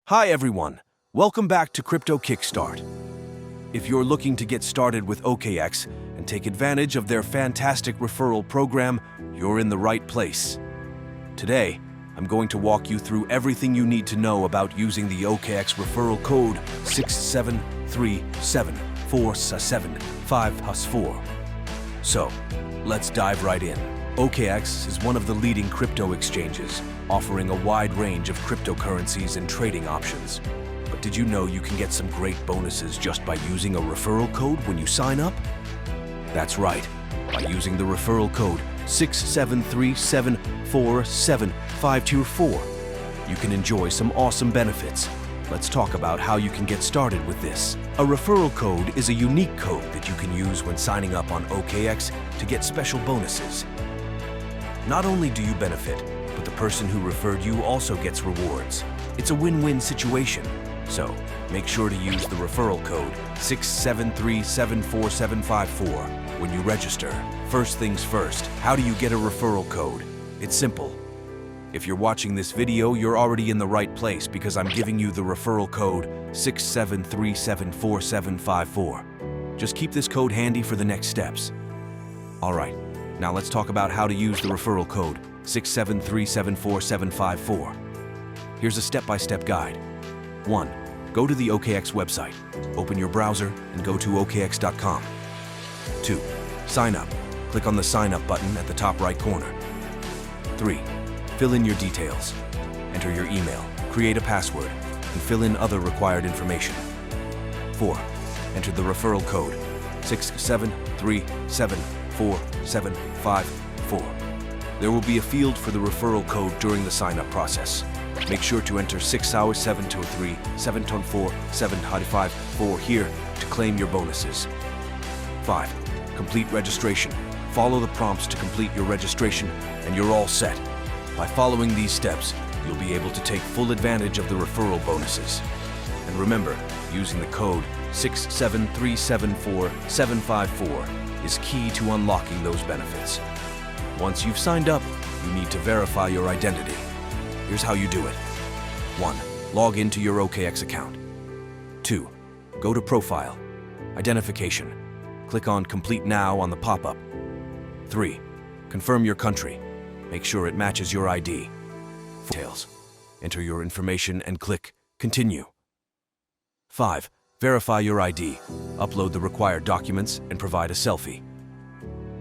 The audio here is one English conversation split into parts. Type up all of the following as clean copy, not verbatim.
Hi everyone, welcome back to Crypto Kickstart. If you're looking to get started with OKX and take advantage of their fantastic referral program, you're in the right place. Today, I'm going to walk you through everything you need to know about using the OKX Referral Code 6737475+4. So, let's dive right in. OKX is one of the leading crypto exchanges, offering a wide range of cryptocurrencies and trading options. But did you know you can get some great bonuses just by using a referral code when you sign up? That's right. By using the referral code 6737475+4, you can enjoy some awesome benefits. Let's talk about how you can get started with this. A referral code is a unique code that you can use when signing up on OKX to get special bonuses. Not only do you benefit, but the person who referred you also gets rewards. It's a win-win situation. So, make sure to use the referral code 6737475+4 when you register. First things first, how do you get a referral code? It's simple. If you're watching this video, you're already in the right place because I'm giving you the referral code 6737475+4. Just keep this code handy for the next steps. Alright, now let's talk about how to use the referral code 6737475+4. Here's a step-by-step guide. 1. Go to the OKX website. Open your browser and go to okx.com. 2. Sign up. Click on the Sign Up button at the top right corner. 3. Fill in your details. Enter your email, create a password, and fill in other required information. 4. Enter the referral code 6737475+4. There will be a field for the referral code during the sign-up process. Make sure to enter 6 hours 723 724 755 here to claim your bonuses. 5. Complete registration. Follow the prompts to complete your registration and you're all set. By following these steps, you'll be able to take full advantage of the referral bonuses. And remember, using the code 6737475+4 is key to unlocking those benefits. Once you've signed up, you need to verify your identity. Here's how you do it. 1. Log into your OKX account. 2. Go to Profile, Identification. Click on Complete Now on the pop-up. 3. Confirm your country. Make sure it matches your ID. Details. Enter your information and click Continue. 5. Verify your ID. Upload the required documents and provide a selfie.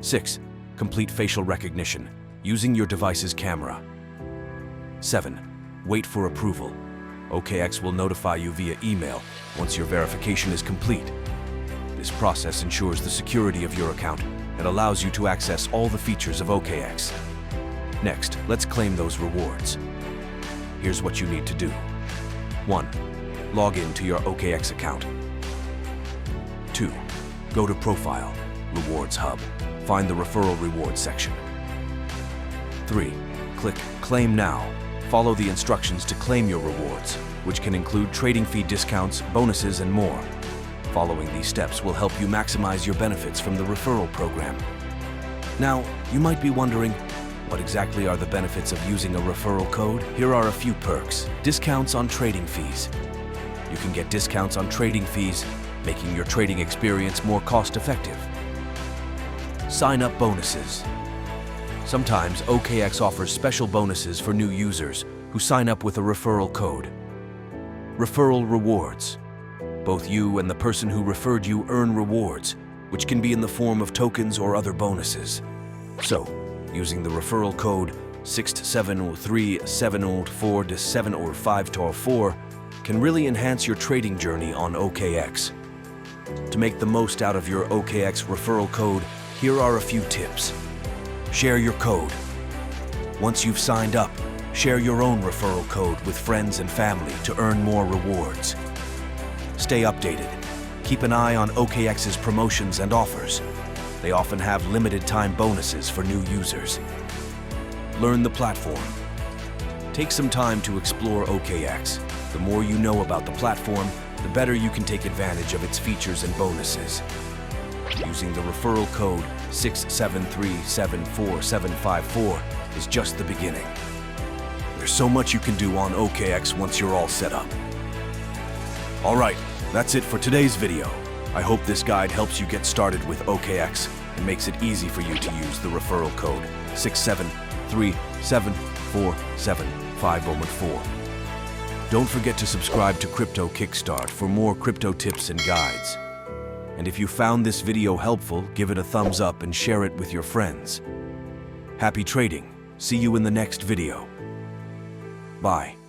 6. Complete facial recognition using your device's camera. 7. Wait for approval. OKX will notify you via email once your verification is complete. This process ensures the security of your account and allows you to access all the features of OKX. Next, let's claim those rewards. Here's what you need to do. 1. Log in to your OKX account. 2. Go to Profile, Rewards Hub. Find the Referral Rewards section. 3. Click Claim Now. Follow the instructions to claim your rewards, which can include trading fee discounts, bonuses, and more. Following these steps will help you maximize your benefits from the referral program. Now, you might be wondering, what exactly are the benefits of using a referral code? Here are a few perks. Discounts on trading fees. You can get discounts on trading fees, making your trading experience more cost-effective. Sign-up bonuses. Sometimes OKX offers special bonuses for new users who sign up with a referral code. Referral rewards. Both you and the person who referred you earn rewards, which can be in the form of tokens or other bonuses. So, using the referral code 6737475+4 can really enhance your trading journey on OKX. To make the most out of your OKX referral code, here are a few tips. Share your code. Once you've signed up, share your own referral code with friends and family to earn more rewards. Stay updated. Keep an eye on OKX's promotions and offers. They often have limited-time bonuses for new users. Learn the platform. Take some time to explore OKX. The more you know about the platform, the better you can take advantage of its features and bonuses. Using the referral code 6737475+4 is just the beginning. There's so much you can do on OKX once you're all set up. Alright, that's it for today's video. I hope this guide helps you get started with OKX and makes it easy for you to use the referral code 673747504. Don't forget to subscribe to Crypto Kickstart for more crypto tips and guides. And if you found this video helpful, give it a thumbs up and share it with your friends. Happy trading. See you in the next video. Bye.